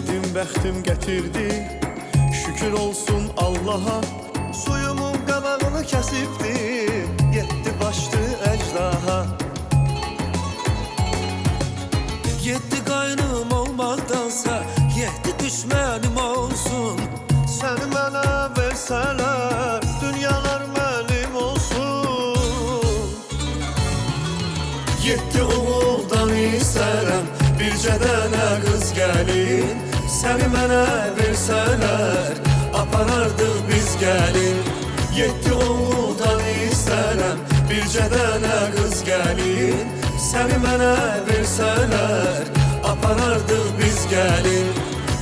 Dedim bəxtim gətirdi, şükür olsun Allaha. Suyumun qabağını kəsibdi, yetdi başdı əcdaha. Yetdi qaynım olmaqdansa, yetdi düşmənim olsun. Səni mənə versələr, dünyalar mənim olsun. Yetdi oğuldan istərəm, bircə dənə qız gəlin. Səni mənə versələr, aparardıq biz gəlin. Yetdi oğuldan istərəm, bircə dənə qız gəlin. Səni mənə versələr, aparardıq biz gəlin.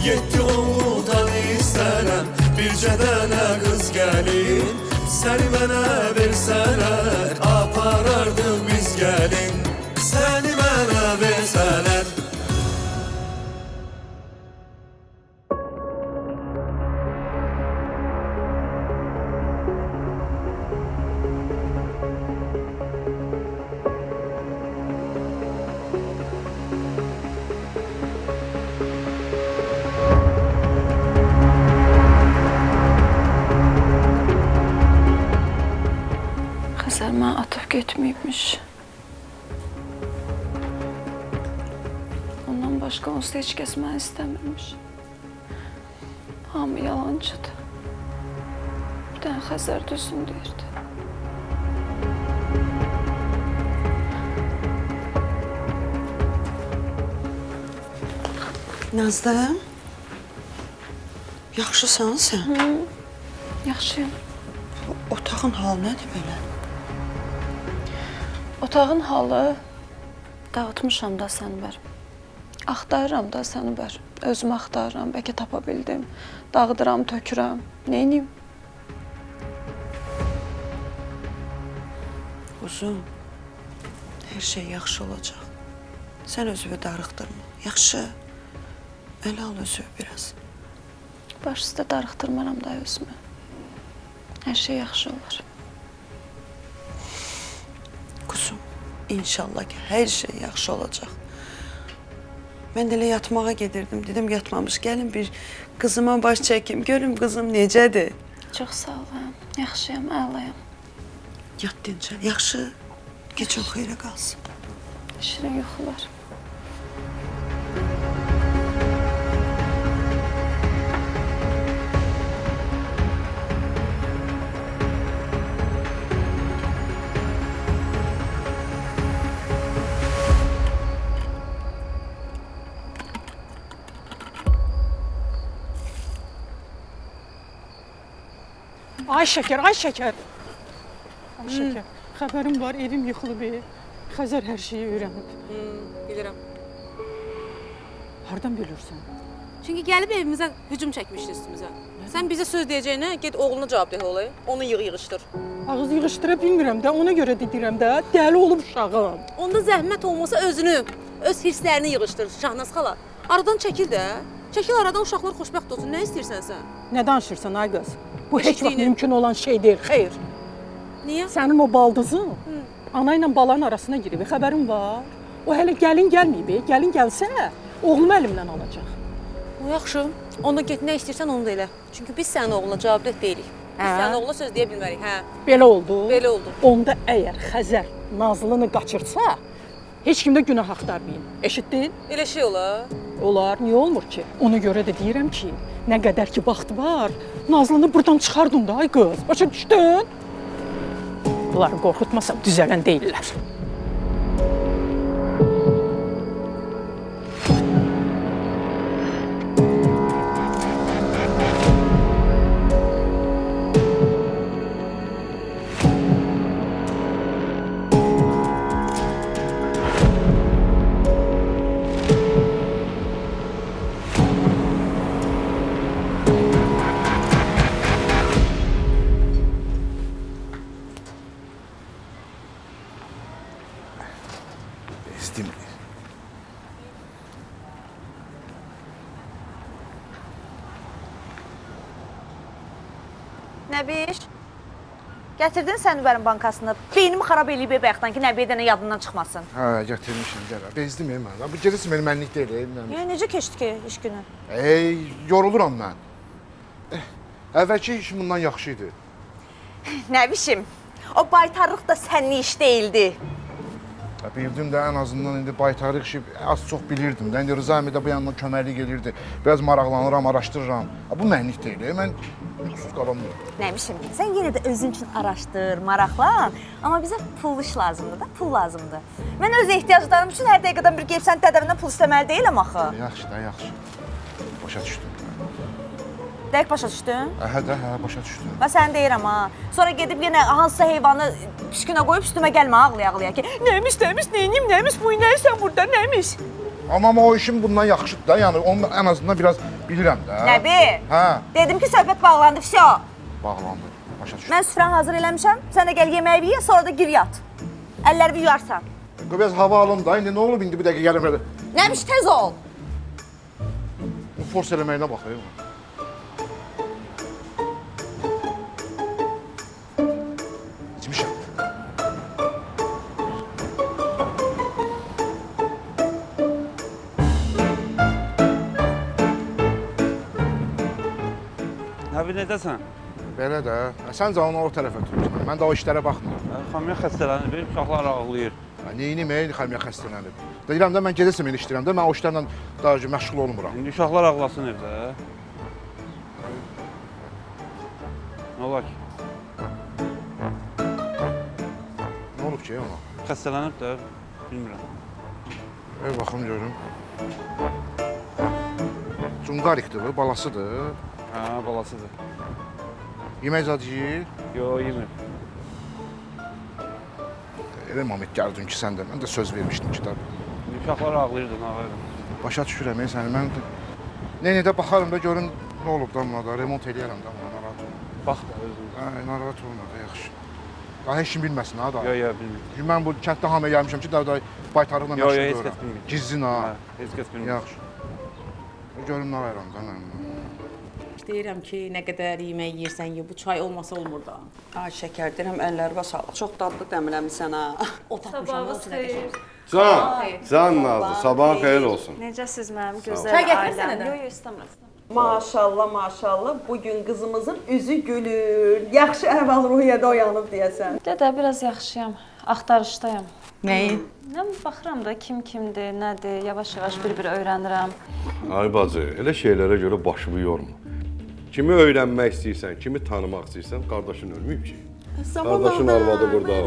Yetdi oğuldan istərəm, bircə dənə qız gəlin. Səni mənə versələr, aparardıq biz gəlin. Səni mənə versələr. Xəzər mənə atıb getməyibmiş. Ondan başqa onsuz heç kəs məni istəmirmiş. Hamı yalancıdır. Bir dənə Xəzər düzün deyirdi. Nazlı, yaxşısan sən? Yaxşıyam. Bu otağın halı nədir belə? Otağın halı dağıtmışam da səni bər. Axtarıram da səni bər. Özümü axtarıram, bəlkə tapa bildim. Dağıdıram, tökürəm. Neyniyim? Uzun, hər şey yaxşı olacaq. Sən özünü darıxdırma. Yaxşı, ələ al özünü biraz. Baş üstə darıxdırmaram da özümü. Hər şey yaxşı olur. Kuzum, inşallah ki hər şey yaxşı olacaq. Mən də elə yatmağa gedirdim. Dedim yatmamış, gəlin bir qızıma baş çəkim. Görüm qızım necədir? Çox sağ olun. Yaxşıyam, əlayam. Yat dincəl, yaxşı. Gecən xeyrə qalsın. Şirin yuxular. Ay şeker, ay şeker. Ay şeker. Xəbərim var, evim yıxılıb. Xəzər hər şeyi öyrənib. Bilirəm. Hardan bilirsən? Çünki gəlib evimizə hücum çəkmişdi üstümüzə. Sən bizə söz deyəcəyinə get oğluna cavab de olay. Onu yığışdır. Ağız yığışdıra bilmirəm də, ona görə də deyirəm də, dəli olub uşağım. Onda zəhmət olmasa özünü, öz hisslərini yığışdır Şahnaz xala. Aradan çəkil də. Çəkil aradan, uşaqlar xoşbəxt olsun. Nə istəyirsən sən? Nə danışırsan ay qız? Bu heç vaxt Eşitdiyini. mümkün olan şey deyil, xeyr. Niyə? Sənin o baldızın ana ilə balanın arasına girib, xəbərin var. O hələ gəlin gəlməyib, gəlin gəlsə, oğlumu əlimdən alacaq. O yaxşı. Onda get nə istəyirsən onu da elə. Çünki biz sənin oğluna cavabdeh deyilik. Biz Hə? sənin oğluna söz deyə bilmərik, hə? Belə oldu. Belə oldu. Onda əgər Xəzər Nazlını qaçırsa, heç kimdə günah axtarmayın. Eşitdin? Elə şey olar. Olar, niyə olmur ki? Ona görə də deyirəm ki, nə qədər ki vaxt var, Nazlını buradan çıxardın da ay qız. Başa düşdün? Bunları qorxutmasam düzələn deyirlər. Bezdim. Nəbiş? Gətirdin Sənubərin bankasını. Beynimi xarab eləyib bayaqdan ki, Nəbiyə dənə yadından çıxmasın. Hə, gətirmişəm gələ. Bezdim mən. Bu gecəsi mənim mənlik deyil. Yəni necə keçdi ki iş günü? Yoruluram mən. Əvvəlki işim bundan yaxşı idi. Nə biçim? O baytarlıq da sənin iş değildi. Bildim də ən azından indi baytarlıq işi az çox bilirdim də. İndi Rıza əmi də bu yandan köməklik edirdi. Biraz maraqlanıram, araşdırıram. Bu mənlik deyil. Mən yuxusuz qalamıyorum. Nə biçim? Sən yenə də özün üçün araşdır, maraqlan. Amma bizə pul iş lazımdır da, pul lazımdır. Mən öz ehtiyaclarım üçün hər dəqiqədən bir gəlib sən dədəmdən pul istəməli deyiləm axı. Yaxşı da, yaxşı. Başa düşdüm. Dəqiq başa düşdün? Hə də, hə, başa düşdüm. Mən səni deyirəm ha. Sonra gedib yenə hansısa heyvanı püskünə qoyub üstümə gəlmə ağlaya-ağlaya ki, nəymiş, nəyim, nəymiş, bu nəysən burada, nəymiş? Amma o işim bundan yaxşıdır da, yəni onu ən azından biraz bilirəm də. Nəbi? Hə, Dedim ki, söhbət bağlandı, vəsə. bağlandı. Başa düşdüm. Mən süfrəni hazır eləmişəm, sən də gəl yeməyi ye, sonra da gir yat. Əllərimi yuyarsan. Biraz hava alım da, indi nə olub indi bir dəqiqə gəlim belə. Nəmiş, tez ol. Force eləməyinə baxayım. İçmişəm. Nəbi, necəsən? Belə də. Sən canını o tərəfə tut. Mən də o işlərə baxmıram. Xamiyə xəstələnib, uşaqlar ağlayır. Neyini xamiyə xəstələnib. Deyirəm də mən gecə səhər işləyirəm də, mən o işlərlə daha məşğul olmuram. İndi uşaqlar ağlasın evdə. Nə olar ki? Nə olub ki ona? Xəstələnib də, bilmirəm. Baxım görüm. Cunqarikdir bu, balasıdır. Hə, balasıdır. Yemək zad yeyir. Yox, yemir. Elə Mamet gəldin ki, sən də. Mən də söz vermişdim ki, İndi uşaqlar ağlayırdı, nə ağlayırdı. başa düşürəm səni. Mən nə də baxarım da görün nə olub da buna da, remont eləyərəm də buna, narahat olma. Bax da özün. Narahat olma da, yaxşı. Daha heç kim bilməsin ha da. Yox, bilmir. Çünki mən bu kənddə hamıya gəlmişəm ki, daha baytarlıqla Yox, məşğul heç görürəm. kəs bilmir. Gizlin ha. Hə, heç kəs bilmir. Yaxşı. Görüm nə verirəm da mən. Deyirəm ki, nə qədər yemək yeyirsən ye, bu çay olmasa olmur da. Ay şəkər, deyirəm əllərimə sağlıq. Çox dadlı dəmləmisən ha. O tapmışam, o üçün ədeşir. Can Nazlı, sabahın xeyir olsun. Necəsiz mənim gözəl Çay gətirsənə də. Yox, istəmirəm. Maşallah, maşallah. Bugün qızımızın üzü gülür. Yaxşı əhval-ruhiyyədə oyanıb deyəsən. Dədə, biraz yaxşıyam. Axtarışdayım. Nəyi? Nə baxıram da kim kimdir, nədir, yavaş-yavaş bir-bir öyrənirəm. Ay bacı, elə şeylərə görə başımı yorma. Kimi öyrənmək istəyirsən, kimi tanımaq istəyirsən, qardaşın ölməyib ki. Qardaşın arvadı burada.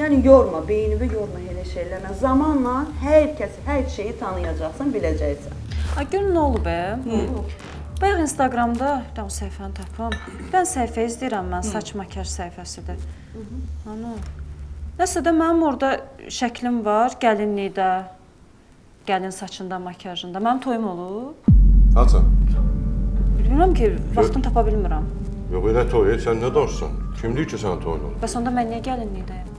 Yəni yorma, beynini yorma elə şeylərlə. Zamanla hər kəsi, hər şeyi tanıyacaqsan, biləcəksən. Ay gör nə olub be? Bayaq Instagramda bir dənə səhifəni tapım. Ben səhifə izləyirəm mən, saç makiyaj səhifəsidir. Ana. Nəsə də mənim orada şəklim var, gəlinlikdə. Gəlin saçında, makiyajında. Mənim toyum olub. Haçan? Bilmirəm ki, vaxtını tapa bilmirəm. Yox, elə toy, sən nə danışsan? Kim deyir ki, sən toyun olub? Bəs onda mən niyə gəlinlikdəyim?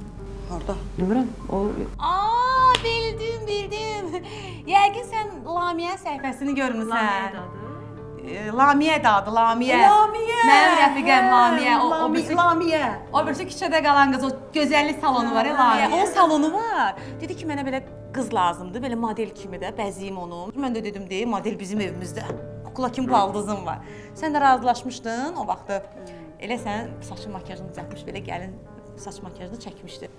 Harda? Bilmirəm. O Aa, bildim. Yəqin sən Lamiyə səhifəsini görmüsən. Lamiyə dadı, Lamiyə. Lamiyə! Mənim rəfiqəm Lamiyə. Lamiyə. O birisi küçədə qalan qız, o gözəllik salonu var ya, Lamiyə. Onun salonu var. Dedi ki, mənə belə qız lazımdır, belə model kimi də bəziyim onu. Mən də dedim, model bizim evimizdə. Kukla kimi baldızım var. Sən də razılaşmışdın o vaxtı. Elə sən saçın makiyajını düzəltmiş, belə gəlin saç makiyajını çəkmişdi.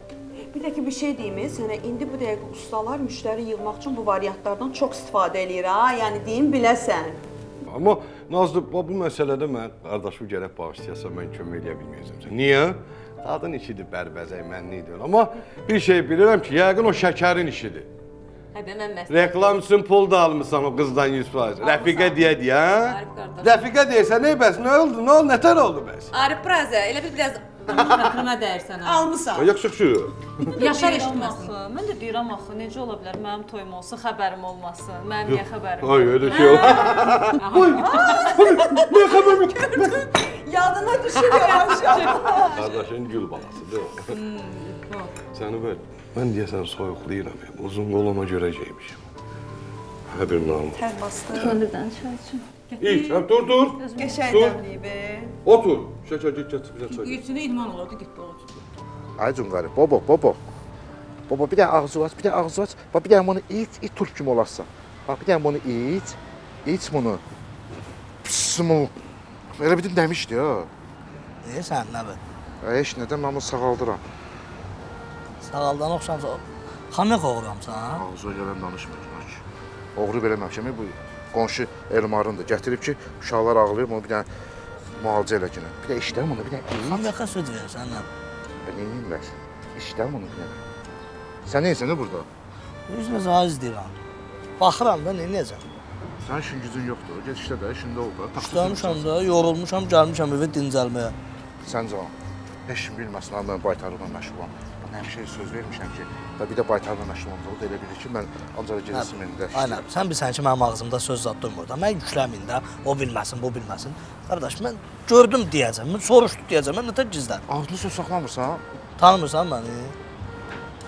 Bir də ki, bir şey deyim, sənə indi bu dəqiqə ustalar müştəri yığmaq üçün bu variantlardan çox istifadə eləyir ha. Yəni deyim biləsən. Amma Nazlı, bu məsələdə mən qardaşımı gərək bağışlayasam, mən kömək eləyə bilməyəcəm. Niyə? Qadın işidir, bərbəzək, mənlik deyil. Amma bir şey bilirəm ki, yəqin o şəkərin işidir. Hədə mən məsələn. Reklam üçün pul da almısan o qızdan 100%. Rəfiqə deyə, Arif qardaş. Rəfiqə deyirsən, nə bəs, nə oldu, nətər oldu bəs? Arif Brazə, elə bir biraz xətrimə dəyirsən ha. Almısan. Yaxşı. Yaşar eşitməsin. Mən də deyirəm axı, necə ola bilər mənim toyum olsun, xəbərim olmasın. Mənim niyə xəbərim? Ay, elə şey yox. Nə xəbərim yox? Yadına düşür yavaş-yavaş. Qardaşın gül balasıdır. Səni ver. Mən deyəsən soyuqlayıram. Uzun qoluma görə geymişim. Hə bir nam. Tər bastı. Köndürdən çay üçün. İç, həm dur. Qəşəng Dur. dəmliyib. Otur. Şəkər get bir çay. Yüzünü idman olardı, getdi o. Ay Cunqarı, baba. Baba bir də ağzı aç. Bax bir də bunu iç turp kimi olarsan. Bax bir də bunu iç. İç bunu. Pısmı. Elə bir demişdi ya. Sən nə bu? Heç nədən mən bunu sağaldıram. Sağaldan oxşamsa xamya qoğuramsan. Ağzına gələn danışmır. Oğru beləməmişəm. Bu qonşu Elmarındır. Gətirib ki, uşaqlar ağlayır, onu bir dənə müalicə elə ki. Bir də işləm onu, bir dənə iç. Xamya süd verirsən nə? Neyinlər? İşləm onu bir dənə. Sən neysən burada? Üzmə zahir izləyirəm. Baxıram da, neyəcəm? Sənin işin gücün yoxdur. Get işlə də, işində ol da. İşləmişəm də, yorulmuşam, gəlmişəm evə dincəlməyə. Sən cavan. Heç kim bilməsin, ha, mən baytarlıqla məşğulam. Mən həmişə söz vermişəm ki, və bir də baytarlıqla məşğul olmalı da elə bilir ki, mən ancaq gecəsi məndə Aynen, sən bilsən ki, mənim ağzımda söz zad durmur da. Mən yükləmin də, o bilməsin, bu bilməsin. Qardaş, mən gördüm deyəcəm, mən soruşdu deyəcəm, mən nətər gizlən. Ağzını söz saxlamırsan? Tanımırsan məni?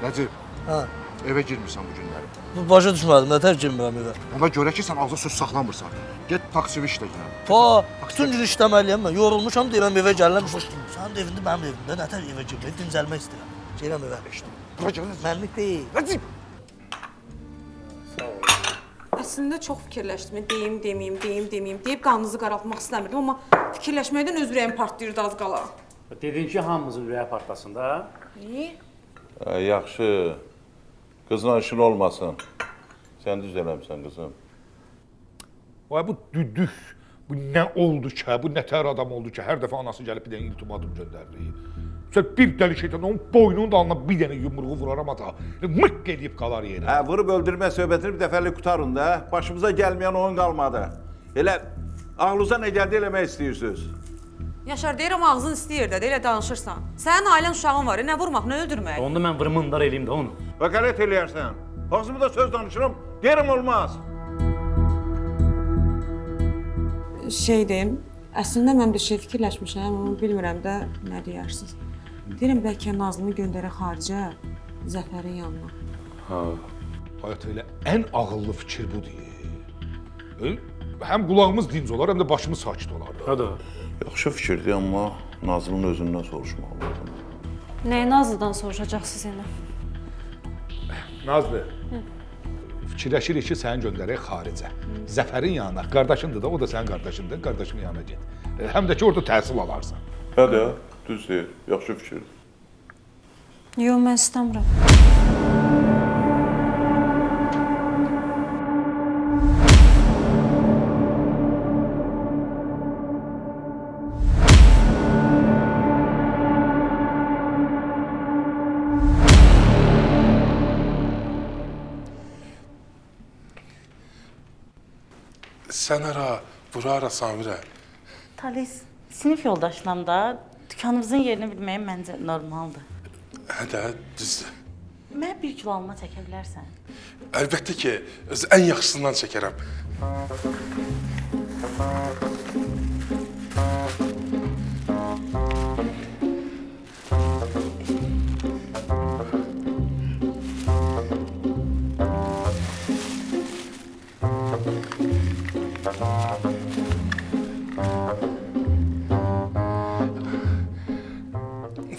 Nəcib, Hə. evə girmirsən bu günləri. Bu başa düşmədim, nətər girmirəm evə. Ona görə ki, sən ağzına söz saxlamırsan. Get taksivi işlə günə. Pa, bütün gün işləməliyəm mən. Yorulmuşam, deyirəm evə gəlirəm. Sənin də evində, mənim evimdə. Nətər evə girmək, dincəlmək istəyirəm. Gəlirəm evə. Bura gəl. Mənlik deyil. Nəcib! Əslində çox fikirləşdim. Deyim, deməyim deyib qanınızı qaraltmaq istəmirdim, amma fikirləşməkdən öz ürəyim partlayırdı az qala. Dedin ki, hamımızın ürəyi partlasın da. Yaxşı. Qızla işin olmasın. Sən düz eləmsən qızım. Vay bu düdük, bu nə oldu ki, bu nətər adam oldu ki, hər dəfə anası gəlib bir dənə iltimatum göndərdi. Sən bir dəli şeytan onun boynunun dalına bir dənə yumruğu vuraram ata. Mık eləyib qalar yerə. Hə, vurub öldürmə söhbətini bir dəfəlik qutarın da. Başımıza gəlməyən oyun qalmadı. Elə ağlınıza nə gəldi eləmək istəyirsiniz? Yaşar, deyirəm ağzın istəyir də, elə danışırsan. Sənin ailən uşağın var, nə vurmaq, nə öldürmək? Onda mən vırmındar eləyim də onu. Vəkalət eləyərsən. Ağzımda söz danışıram, deyirəm olmaz. Şeydir, əslində mən bir şey fikirləşmişəm, amma bilmirəm də nə deyirsiniz. Deyirəm, bəlkə Nazlını göndərək xaricə, Zəfərin yanına. Ha. Hayat elə ən ağıllı fikir bu deyil. Həm qulağımız dinc olar, həm də başımız sakit olar. Hə də. Yaxşı fikirdir, amma Nazlının özündən soruşmaq lazım. Nəyi Nazlıdan soruşacaqsınız yenə? Nazlı, fikirləşirik ki, səni göndərək xaricə. Zəfərin yanına, qardaşındır da, o da sənin qardaşındır, qardaşının yanına get. Həm də ki, orada təhsil alarsan. Hə də, düz deyir, yaxşı fikirdir. Yox, mən istəmirəm. Sən ara, bura ara Samirə. Talis, sinif yoldaşlam da dükanımızın yerini bilməyim məncə normaldır. Hə də, düzdür. Mənə 1 kilo alma çəkə bilərsən? Əlbəttə ki, ən yaxşısından çəkərəm.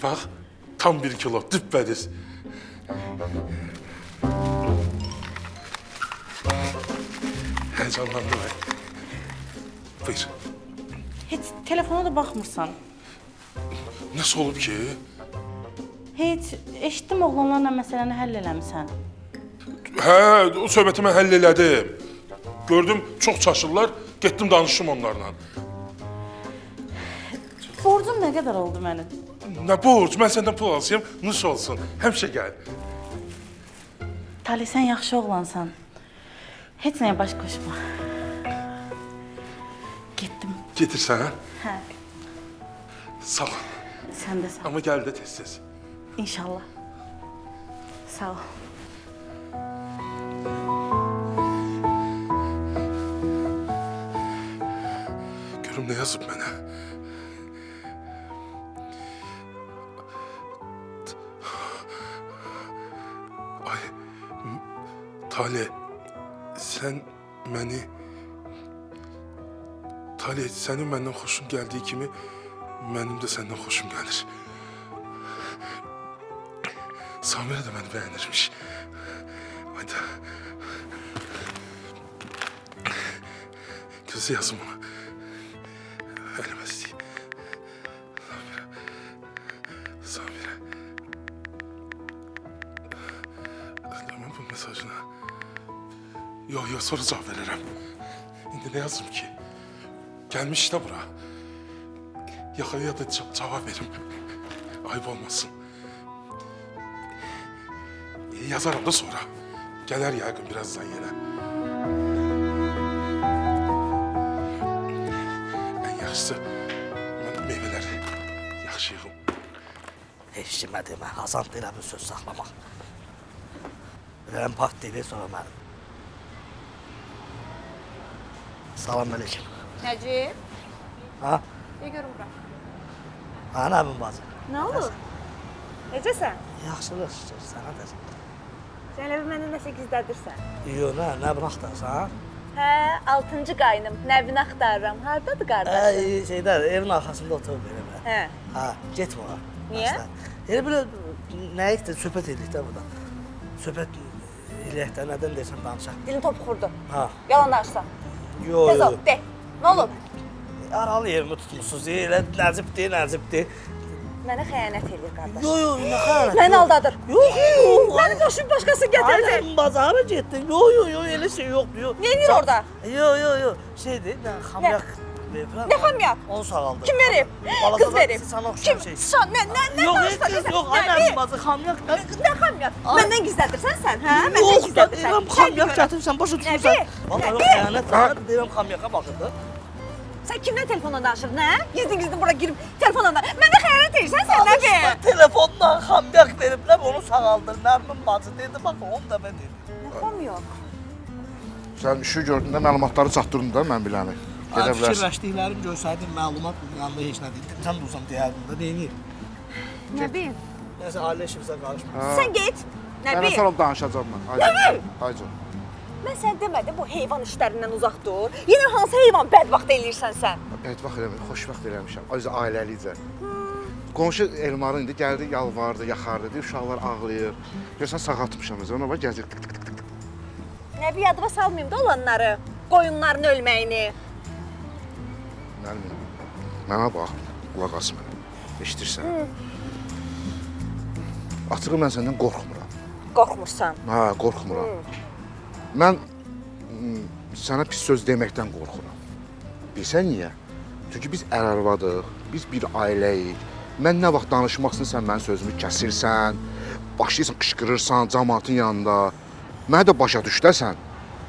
Bax, tam 1 kilo, düppədiz. Həyəcanlandım, hə? Buyur. Heç telefona da baxmırsan. Nəsə olub ki? Heç eşitdim oğlanlarla məsələni həll eləmisən. Hə, o söhbəti mən həll elədim. Gördüm, çox çaşırlar, getdim danışdım onlarla. Borcum nə qədər oldu mənim? Nə borc? Mən səndən pul alsayım, nuş olsun. Həmişə gəl. Tali, sən yaxşı oğlansan. Heç nəyə baş qoşma. Getdim. Getirsən, hə? Hə, Sağ ol. sən də sağ ol. Amma gəl də tez-tez. İnşallah. Sağ ol. Görüm nə yazıb mənə. Ay, Tale, sən məni Talih, sənin məndən xoşun gəldiyi kimi mənim də səndən xoşum gəlir. Samira da məni bəyənirmiş. Hayda. Gözü yazım ona. Əlimə istəyim. Samira. Deməm bu mesajına. Yox, sonra cavab verərəm. İndi nə yazım ki? Gəlmiş də bura. Yaxaya da cavab verim. Ayıp olmasın. Yazarım da sonra. Gələr yəqin birazdan yenə. Ən yaxşısı mən meyvələri yaxşı yığım. Heç kimə demə, Hasan da elə bir söz saxlamaq. Ürəyim pat deyir, sonra mənim. Salam əleykum. Nəcib, Ha? bir görüm bura. Ha, nə yapın bacı? Nə olur? Necəsən? Yaxşılıq, sənə də. Sən elə məndən nəsə gizlədirsən. Yox, nə bunu axtarsan? Hə, 6-cı qaynım, nəvini axtarıram. Hardadır qardaşım? Şeydə, evin arxasında oturub belə. Hə. Ha, getmə ora. Niyə? Elə belə nəyik də söhbət edirik də burada. Söhbət eləyək də, nədən deyirsən danışaq. Dilin topuxurdu. Ha. Yalan danışsan. Yox, Tez ol, de. Nə olub? Aralı yerimi tutmuşsunuz, elə Nəcibdir. Mənə xəyanət eləyir qardaş. Yox, nə xəyanət? Məni aldadır. Yox. Mənim başım başqası gətirdi. Aynen, bazara getdin. Yox, elə şey yoxdur, yox. Nə edir orada? Yox. Şeydir, xamyak verirəm. Nə xamyak? Onu sağaldır. Kim verib? Qız verib. Sana oxşayan şey. Sıçan, nə danışsan? Yox, aynen bazı xamyak. Nə xamyak? Məndən gizlədirsən sən, hə? Məndən Yox, gizlədirsən. deyirəm xamyak gətirsən, başa düşürsən. Vallahi yox, xəyanət var. Deyirəm xamyaka baxırdı. Sən kimlə telefonla danışırdın, hə? Gizli bura girib telefonla danışırdın. Mənə xəyanət edirsən sən, nə be? Telefondan xamyak veriblər, onu sağaldır. Nərmin bacı dedi, bax, 10 dəfə dedi. Nə xamyak? Sən işi gördün də məlumatları çatdırdın da mən biləni. Gedə bilərsən. Fikirləşdiklərim görsəydim məlumat yanında heç nə deyildim. Sən dursam deyərdim də, neyini? Nə bileyim? Nəsə ailə işimizə qarışma. Sən get. Nə Sənə bileyim? sonra danışacağam mən. Haydi. Mən sən demədim bu heyvan işlərindən uzaq dur. Yenə hansı heyvan bədbaxt eləyirsən sən? Bədbaxt eləmişəm, xoşbəxt eləmişəm. Özü ailəlicə. Qonşu Elmarın indi gəldi, yalvardı, yaxardı, deyir, uşaqlar ağlayır. Görsən sağaltmışam özü, ona bax gəzir. Nə bir yadıma salmayım da olanları. Qoyunların ölməyini. Mənə bax, qulaq as mənə. Eşidirsən? Açığı mən səndən qorxmuram. Qorxmursan. Hə, qorxmuram. Mən sənə pis söz deməkdən qorxuram. Bilsən niyə? Çünki biz ər-arvadıq, biz bir ailəyik. Mən nə vaxt danışmaq istəyirsən, sən mənim sözümü kəsirsən, başlayırsan, qışqırırsan cəmaatın yanında. Mənə də başa düş də sən.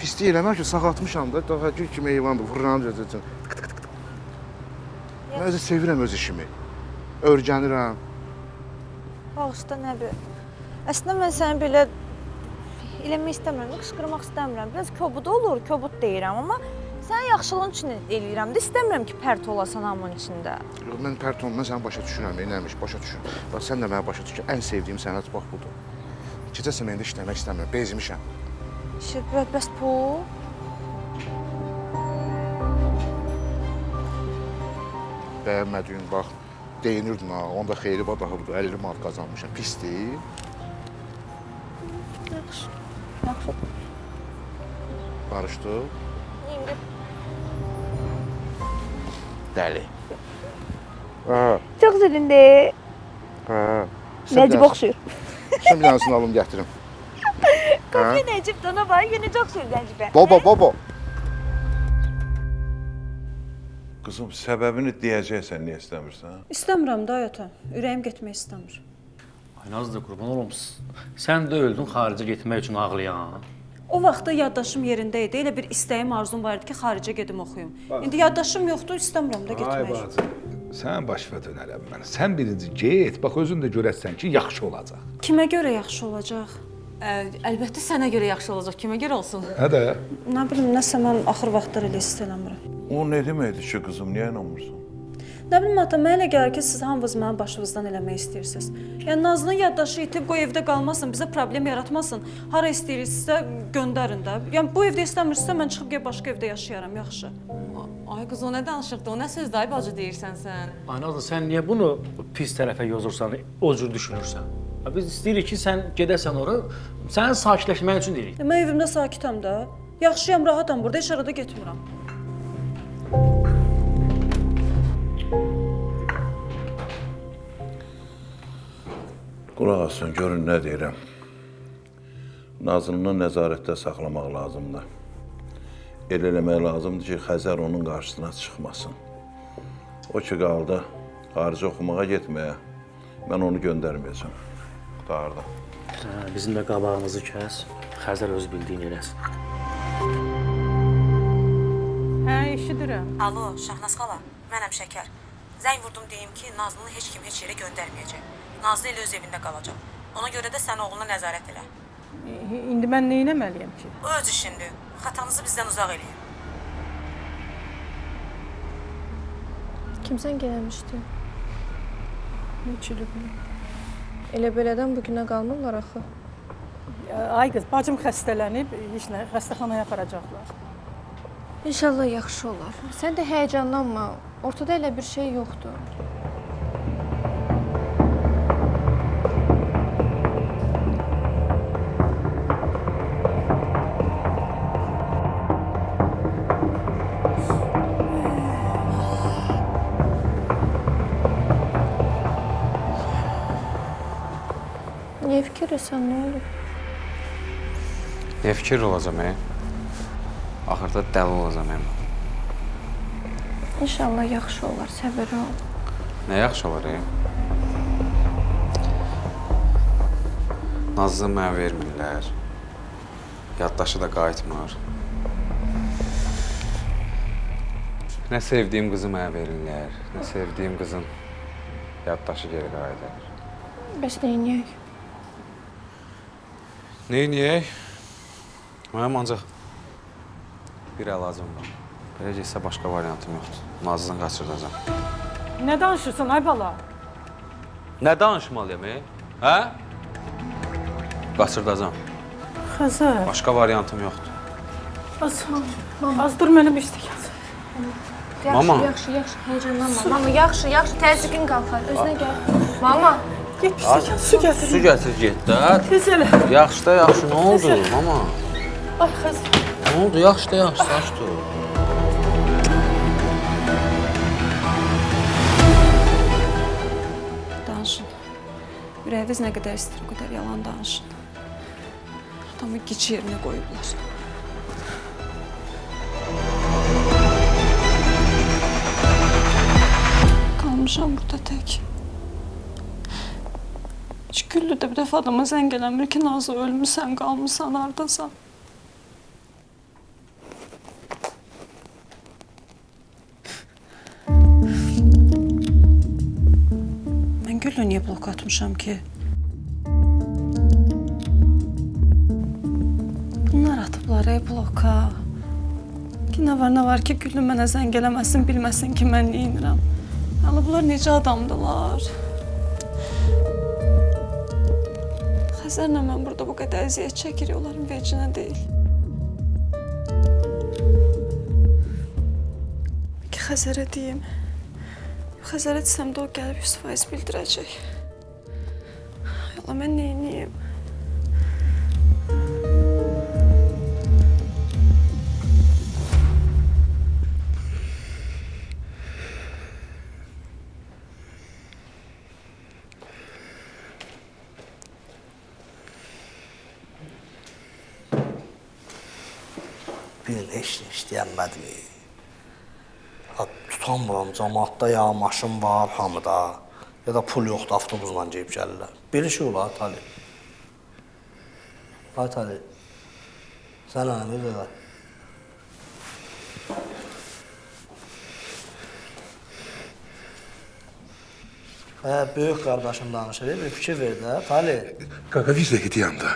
Pislik eləmək ki, sağaltmışam da, daha gül kimi heyvandır, vururam deyəcəksən. Mən özü sevirəm öz işimi. Örgənirəm. Bağışda nə bir. Əslində mən səni belə eləmək istəmirəm, qışqırmaq istəmirəm. Biraz kobud olur, kobud deyirəm, amma sənin yaxşılığın üçün eləyirəm də istəmirəm ki, pərt olasan hamının içində. Yox, mən pərt olmam, mən səni başa düşürəm, nəymiş, başa düşürəm. Bax, sən də mənə başa düşür. Ən sevdiyim sənət bax budur. Gecəsə mən də işləmək istəmirəm, bezmişəm. Şirbəət, bəs pul? Bəyənmədiyin, bax, deyinirdin ha, onda xeyri var, daha budur, 50 manat qazanmışam. Pis deyil. Yaxşı. Barışdıq. İndi. Dəli. Hə, Çox zülündü. hə. Nəcib oxşuyur. Sən bir dənəsini alım, gətirim. Qofiyə Nəcib dana var, yenə çox oxşuyur Nəcibə. Bobo. Qızım, səbəbini deyəcəksən, niyə istəmirsən? İstəmirəm da ata. Ürəyim getmək istəmir. Ay Nazlı, qurban olum. Sən də öldün xaricə getmək üçün ağlayan. O vaxtda yaddaşım yerində idi. Elə bir istəyim, arzum var idi ki, xaricə gedim oxuyum. İndi yaddaşım yoxdur, istəmirəm də getmək. Ay bacı, sən başına dönərəm mənə. Sən birinci get, bax özün də görəsən ki, yaxşı olacaq. Kimə görə yaxşı olacaq? Əlbəttə sənə görə yaxşı olacaq, kimə görə olsun? Hə də. Nə bilim, nəsə mən axır vaxtlar elə hiss eləmirəm. O nə deməkdir ki, qızım, niyə inanmırsan? Nə bilim ata, mənə elə gəlir ki, siz hamınız mənim başınızdan eləmək istəyirsiniz. Yəni Nazlının yaddaşı itib, qoy evdə qalmasın, bizə problem yaratmasın. Hara istəyirsinizsə göndərin də. Yəni bu evdə istəmirsinizsə mən çıxıb başqa evdə yaşayaram, yaxşı. Ay qız o nə danışıqdı? O nə sözdür ay bacı deyirsən sən? Ay Nazlı, sən niyə bunu pis tərəfə yozursan, o cür düşünürsən? Biz istəyirik ki, sən gedəsən ora, sənin sakitləşməyin üçün deyirik. Mən evimdə sakitəm də. Yaxşıyam, rahatam burada, heç arada getmirəm. Qulaq asın, görün nə deyirəm. Nazlını nəzarətdə saxlamaq lazımdır. El eləmək lazımdır ki, Xəzər onun qarşısına çıxmasın. O ki, qaldı xarici oxumağa getməyə, mən onu göndərməyəcəm. Qutardı. Bizim də qabağımızı kəs, Xəzər öz bildiyini eləsin. Hə, eşidirəm. Alo, Şahnaz xala, mənəm Şəkər. Zəng vurdum deyim ki, Nazlını heç kim heç yerə göndərməyəcək. Nazlı elə öz evində qalacaq. Ona görə də sən oğluna nəzarət elə. İndi mən nə etməliyəm ki? O öz işindir. Xatanızı bizdən uzaq eləyin. Kimsən gəlmişdi? Neçili bunu? Elə belədən bu günə qalmırlar axı. Ay qız, bacım xəstələnib, heç nə, xəstəxanaya aparacaqlar. İnşallah yaxşı olar. Sən də həyəcanlanma. Ortada elə bir şey yoxdur. Niyə fikirləsən, nə olub? Nə fikir olacam, Axırda dəli olacam, İnşallah yaxşı olar, səbirli ol. Nə yaxşı olar, Nazlı mənə vermirlər. Yaddaşı da qayıtmır. Nə sevdiyim qızı mənə verirlər, nə sevdiyim qızın yaddaşı geri qayıdır. Bəs neyniyək? Neyniyək? Mənim ancaq bir əlacım var. Beləcə isə başqa variantım yoxdur. Nazlıdan qaçırdacam. Nə danışırsan ay bala? Nə danışmalıyam, hə? Qaçırdacam. Xəzər. Başqa variantım yoxdur. Az dur mənə bir stəkan. Mama. Yaxşı, həyəcanlanma. Mama, yaxşı, təzyiqin qalxar. Özünə gəl. Mama. Get bir stəkan su gətir. Su gətir, get də. Tez elə. Yaxşı da yaxşı, nə oldu, mama? Ay Xəzər. Nə oldu, yaxşı da yaxşı, saç dur. Danışın. Ürəyiniz nə qədər istəyir, o qədər yalan danışın. Adamı gic yerinə qoyublar. Qalmışam burada tək. Heç Güllü də bir dəfə adama zəng eləmir ki, Nazlı ölmüsən, qalmışsan, hardasan. Mən Güllü niyə blok atmışam ki? Bunlar atıblar bloka. Ki nə var ki, Güllü mənə zəng eləməsin, bilməsin ki, mən neyinirəm. Hələ bunlar necə adamdılar? Xəzərlə mən burada bu qədər əziyyət çəkirik, onların vecinə deyil. Ki Xəzərə deyim. Xəzərə desəm də o gəlib 100% bildirəcək. Yola mən neyniyim? Bir heç nə işləyənmədim. Tutamıram, cəmaatda ya maşın var, hamıda. Ya da pul yoxdur, avtobusla gəlib gəlirlər. Belə şey olar, Tali. Ay Tali, sən mənə bir də. Böyük qardaşım danışır, bir fikir ver də, Tali. Qaqa, bir dəqiqə deyəndə.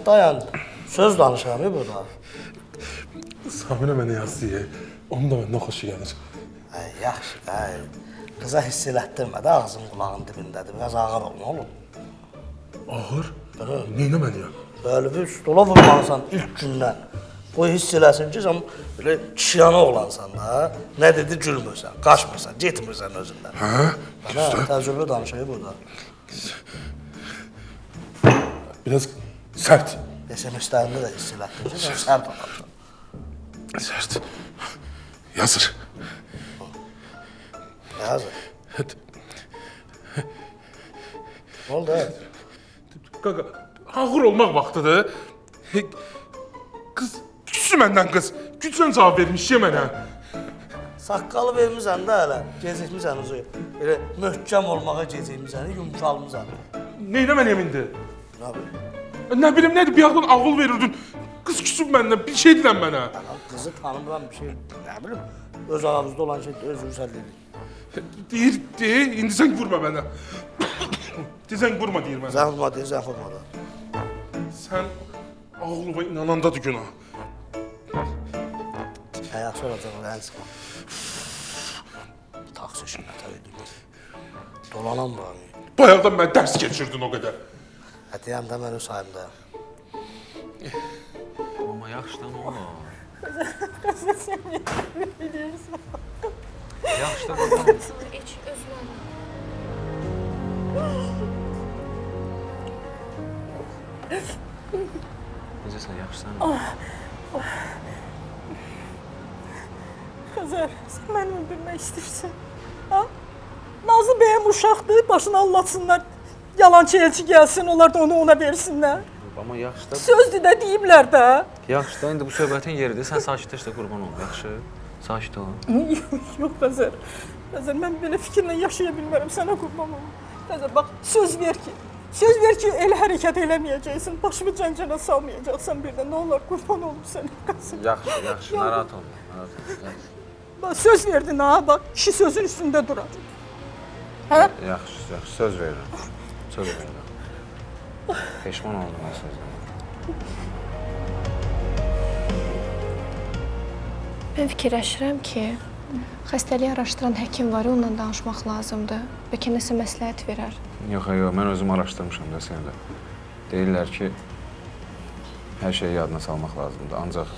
Dayan, söz danışıram burada. Samirə mənə yazdı, onun da məndən xoşu gəlir. Yaxşı, qıza hiss elətdirmə də, ağzın qulağın dibindədir, biraz ağır ol, nə olur? Ağır? Neynə mən ya? Böyle bir stola vurmalısan ilk gündən. qoy hiss eləsin ki, sən belə kişiyana olansan da. Nə dedi gülmürsən, qaçmırsan, getmirsən özündən. Hə? Hə, təcrübə danışayım burada. Biraz sərt. SMS-lərində də hiss elətdin ki, sən sərt adamsan. Sərt. Yazır. Yazır. Nə oldu? Qaqa, ağır olmaq vaxtıdır. Qız, küsü məndən qız. Güclə cavab vermiş ya mənə. Saqqalı vermirsən də hələ, gecikmirsən uzu. Belə möhkəm olmağa gecikmirsən, yumşalmısan. Neynəməliyəm indi? Nə bilim? Nə bilim, nədir? Bir yaxdan ağıl verirdin. Qız küsüb məndən, bir şey deyirəm mənə. Qızı tanımıram bir şey, nə bilim. Öz ağızda olan şey özünü sən deyir. Deyir, indi sən vurma mənə. Sən vurma deyir mənə. Sən vurma deyir, sən vurma da. Sən ağlıma inanandadır günah. Yaxşı olacaq, ən sıxı. Taksi işinə təvəddüm. Dolanan var. Bayaqdan mən dərs keçirdin o qədər. Deyəm də mən öz sayımda. Amma yaxşı da nə olur? Qızı sən nə bilirsən? Yaxşı da qurban. İç özünə. Necəsən, yaxşısan? Xəzər, sən məni öldürmək istəyirsən. Ha? Nazlı bəyəm uşaqdır, başına allatsınlar. Yalançı elçi gəlsin, onlar da onu ona versinlər. Amma yaxşı da... Sözdür də deyiblər də. Yaxşı da, indi bu söhbətin yeridir. Sən sakitləş də qurban ol, yaxşı? Sakit ol. Yox, Xəzər. Xəzər, mən belə fikirlə yaşaya bilmərəm, sənə qurban olum. Xəzər, bax, söz ver ki, elə hərəkət eləməyəcəksin, başımı cəncənə salmayacaqsan bir də, nə olar, qurban olum sənə, Qasım. Yaxşı, narahat olma, Bax, söz verdin ha, bax, kişi sözün üstündə durar. Hə? Yaxşı, söz verirəm. Söz verirəm. Peşman oldum mən sözümə. Mən fikirləşirəm ki, xəstəliyi araşdıran həkim var, onunla danışmaq lazımdır. Bəlkə nəsə məsləhət verər. Yox, mən özüm araşdırmışam da səni də. Deyirlər ki, hər şeyi yadına salmaq lazımdır. Ancaq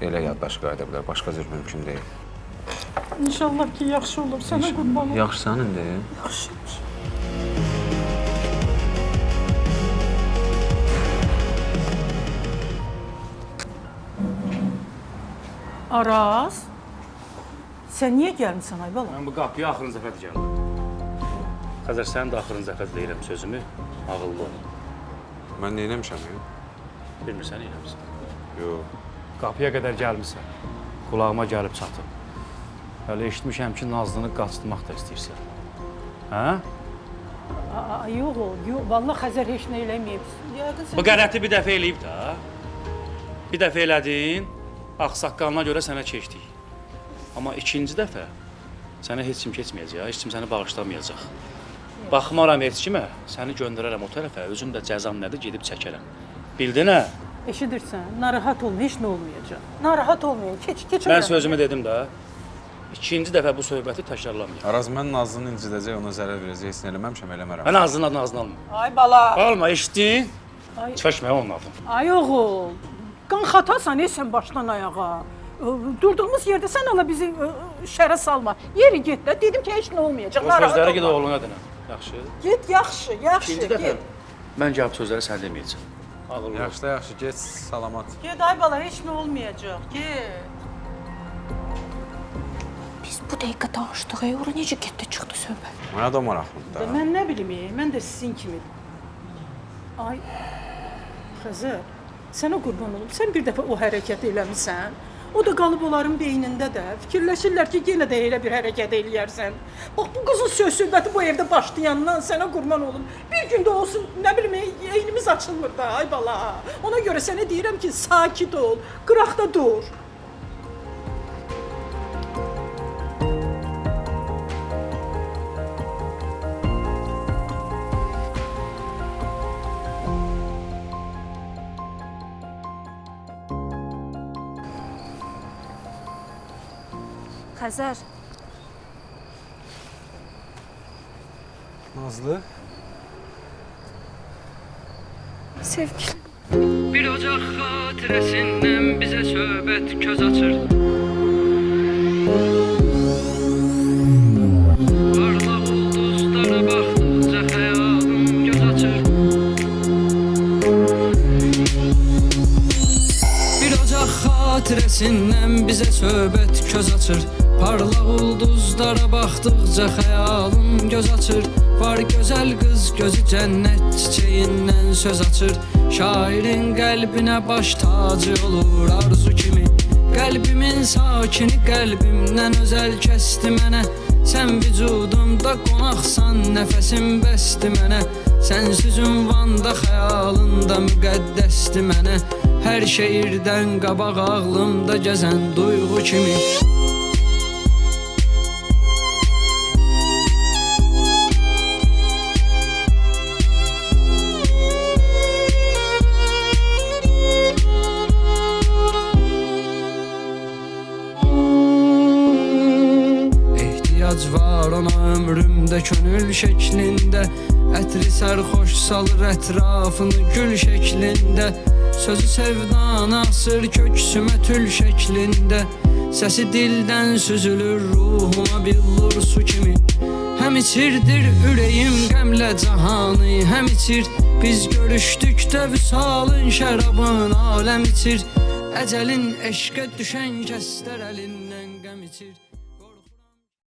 elə yaddaş qayıda bilər, başqa cür mümkün deyil. İnşallah ki, yaxşı olur, sənə qurban olum. Yaxşısan indi? Yaxşıymış. Araz, sən niyə gəlmirsən ay bala? Mən bu qapıya axırıncı dəfədir gəldim. Xəzər, sən də axırıncı dəfə deyirəm sözümü, ağıllı ol. Mən neynəmişəm ya? Bilmirsən, neynəmişsən? Yox. Qapıya qədər gəlmirsən, qulağıma gəlib çatıb. Hələ eşitmişəm ki, Nazlını qaçırtmaq da istəyirsən. Hə? Yox, vallahi Xəzər heç nə eləməyib. Bu qələti bir dəfə eləyib də. Bir dəfə elədin, ağsaqqalına görə sənə keçdik. Amma ikinci dəfə sənə heç kim keçməyəcək, heç kim səni bağışlamayacaq. Baxmaram heç kimə, səni göndərərəm o tərəfə, özüm də cəzam nədir gedib çəkərəm. Bildin hə? Eşidirsən, narahat olma, heç nə olmayacaq. Narahat olmayın, keç. Mən sözümü dedim də. İkinci dəfə bu söhbəti təkrarlamayım. Araz, mən Nazlını incidəcək, ona zərər verəcək, heç nə eləməmişəm, eləmərəm. Mən Nazlının adını ağzına alma. Ay bala. Alma, eşitdin? Çəkmə onun adını. Ay oğul, qan xatasan sən başdan ayağa. Durduğumuz yerdə sən ala bizi şərə salma. Yeri get də, dedim ki, heç nə olmayacaq. O sözləri ged oğluna denə. Yaxşı? Get, yaxşı, İkinci dəfə mən gəlib sözləri sən deməyəcəm. Yaxşı da yaxşı, get, salamat. Get ay bala, heç nə olmayacaq, get. Biz bu dəqiqə danışdıq, ora necə getdi çıxdı söhbət? Mənə də maraqlıdır da. Mən nə bilim, mən də sizin kimi. Ay, Xəzər, sənə qurban olum, sən bir dəfə o hərəkət eləmisən. O da qalıb onların beynində də. Fikirləşirlər ki, yenə də elə bir hərəkət eləyərsən. Bax, bu qızın söz-söhbəti bu evdə başlayandan sənə qurban olum. Bir gün də olsun, nə bilim, eynimiz açılmır da, ay bala. Ona görə sənə deyirəm ki, sakit ol, qıraqda dur. Xəzər. Nazlı? Sevgilim. Bir ocaq xatirəsindən bizə göz açır. Parlaq ulduzlara baxdıqca xəyalım göz açır. Bir ocaq xatirəsindən bizə söhbət göz açır. Parlaq ulduzlara baxdıqca xəyalım göz açır. Var gözəl qız gözü cənnət çiçəyindən söz açır. Şairin qəlbinə baş tacı olur arzu kimi. Qəlbimin sakini qəlbimdən özəl kəsdi mənə. Sən vücudumda qonaqsan, nəfəsim bəsdi mənə. Sənsiz ünvanda xəyalında müqəddəsdi mənə. Hər şeirdən qabaq ağlımda gəzən duyğu kimi. Var ona ömrümdə könül şəklində. Ətri sərxoş salır ətrafını gül şəklində. Sözü sevdanı asır köksümə tül şəklində. Səsi dildən süzülür ruhuma billur su kimi. Həm içirdir ürəyim qəmlə cahanı, həm içir. Biz görüşdükdə vüsalın şərabın aləm içir. Əcəlin eşqə düşən kəslər əlində.